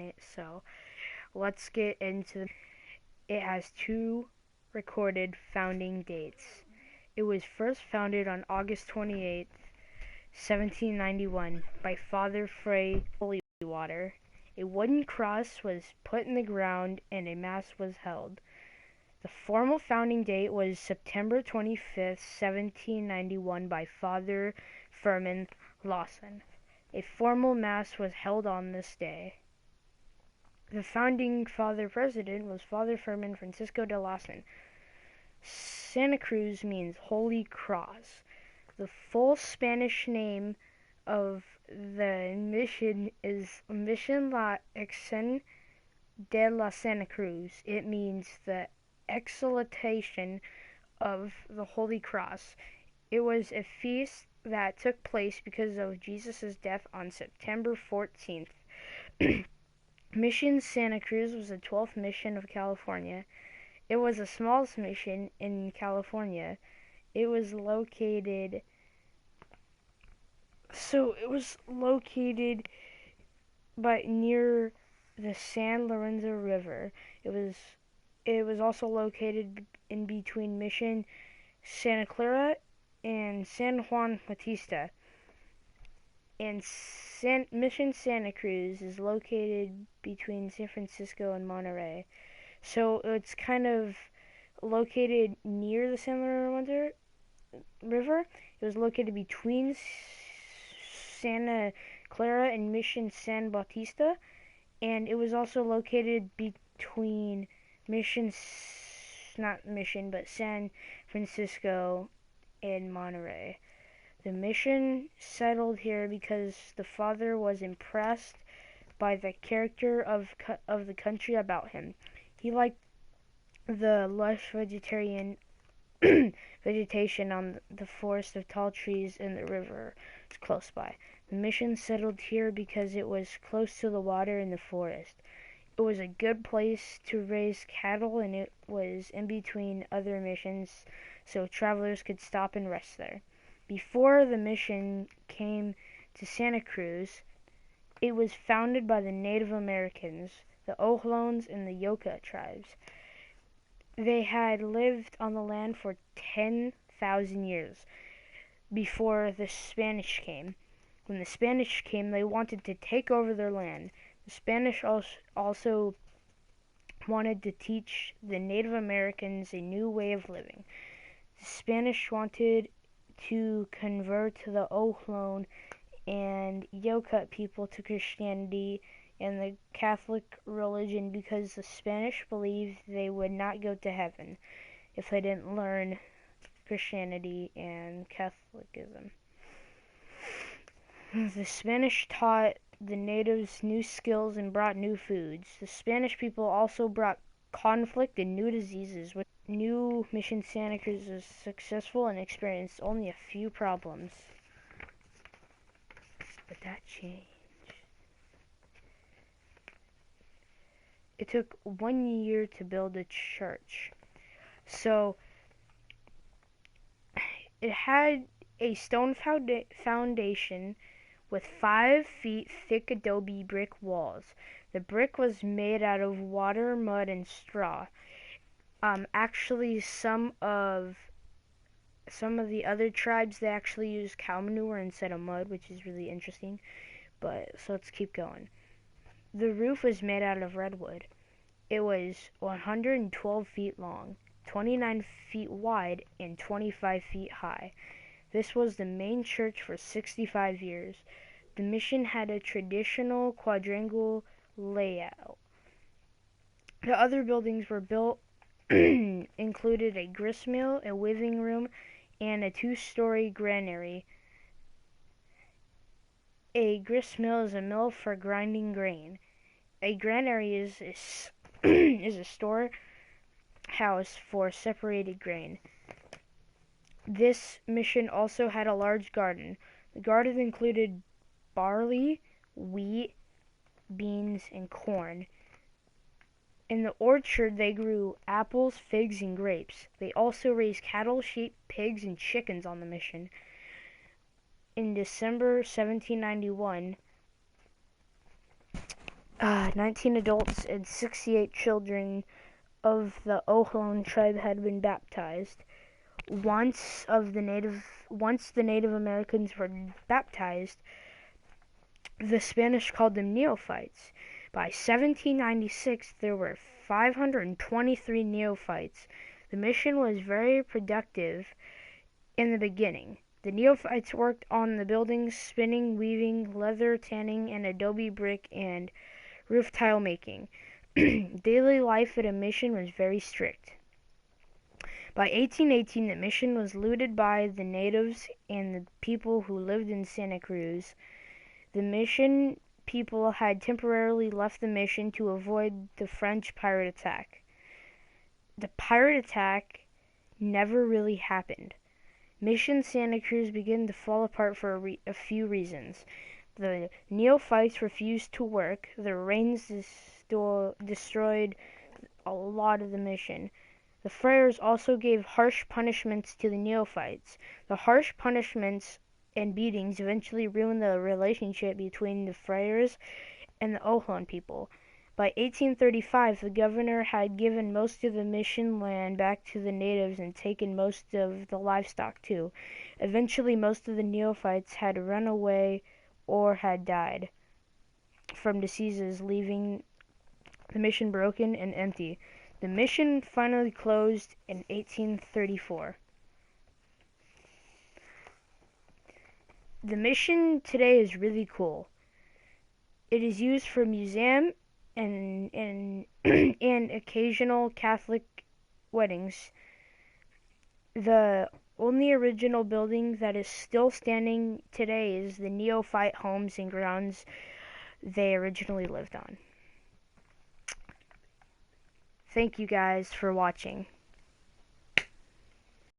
on it. So let's get into it. It has 2 recorded founding dates. It was first founded on August 28th, 1791 by Father Fray Holywater. A wooden cross was put in the ground and a mass was held. The formal founding date was September 25th, 1791 by Father Firmin Lawson. A formal mass was held on this day. The founding father president was Father Firmin Francisco de Lawson. Santa Cruz means Holy Cross. The full Spanish name of the mission is Mission La Exen de la Santa Cruz. It means the exaltation of the Holy Cross. It was a feast that took place because of Jesus' death on September 14th. Mission Santa Cruz was the 12th mission of California. It was the smallest mission in California. It was located near the San Lorenzo River. It was also located in between Mission Santa Clara and San Juan Bautista. And Mission Santa Cruz is located between San Francisco and Monterey. So it's kind of located near the San Lorenzo River. It was located between Santa Clara and Mission San Bautista, and it was also located between San Francisco and Monterey. The mission settled here because the father was impressed by the character of the country about him. He liked the lush vegetation on the forest of tall trees and the river close by. The mission settled here because it was close to the water and the forest. It was a good place to raise cattle, and it was in between other missions, so travelers could stop and rest there. Before the mission came to Santa Cruz, it was founded by the Native Americans, the Ohlons and the Yoka tribes. They had lived on the land for 10,000 years before the Spanish came. When the Spanish came, they wanted to take over their land. The Spanish also wanted to teach the Native Americans a new way of living. The Spanish wanted to convert the Ohlone and Yoka people to Christianity and the Catholic religion because the Spanish believed they would not go to heaven if they didn't learn Christianity and Catholicism. The Spanish taught the natives new skills and brought new foods. The Spanish people also brought conflict and new diseases. With new Mission Santa Cruz was successful and experienced only a few problems. But that changed. It took 1 year to build a church. So it had a stone foundation with 5 feet thick adobe brick walls. The brick was made out of water, mud, and straw. Actually, some of the other tribes, they actually use cow manure instead of mud, which is really interesting. But so let's keep going. The roof was made out of redwood. It was 112 feet long, 29 feet wide, and 25 feet high. This was the main church for 65 years. The mission had a traditional quadrangular layout. The other buildings were built included a gristmill, a weaving room, and a 2-story granary. A gristmill is a mill for grinding grain. A granary is a storehouse for separated grain. This mission also had a large garden. The garden included barley, wheat, beans, and corn. In the orchard, they grew apples, figs, and grapes. They also raised cattle, sheep, pigs, and chickens on the mission. In December 1791, 19 adults and 68 children of the Ohlone tribe had been baptized. Once the Native Americans were baptized, the Spanish called them neophytes. By 1796, there were 523 neophytes. The mission was very productive in the beginning. The neophytes worked on the buildings, spinning, weaving, leather tanning, and adobe brick and roof tile making. Daily life at a mission was very strict. By 1818, the mission was looted by the natives and the people who lived in Santa Cruz. The mission people had temporarily left the mission to avoid the French pirate attack. The pirate attack never really happened. Mission Santa Cruz began to fall apart for a few reasons. The neophytes refused to work. The rains destroyed a lot of the mission. The friars also gave harsh punishments to the neophytes. The harsh punishments and beatings eventually ruined the relationship between the friars and the Ohlone people. By 1835, the governor had given most of the mission land back to the natives and taken most of the livestock too. Eventually, most of the neophytes had run away or had died from diseases, leaving the mission broken and empty. The mission finally closed in 1834. The mission today is really cool. It is used for museum and occasional Catholic weddings. The only original building that is still standing today is the neophyte homes and grounds they originally lived on. Thank you guys for watching.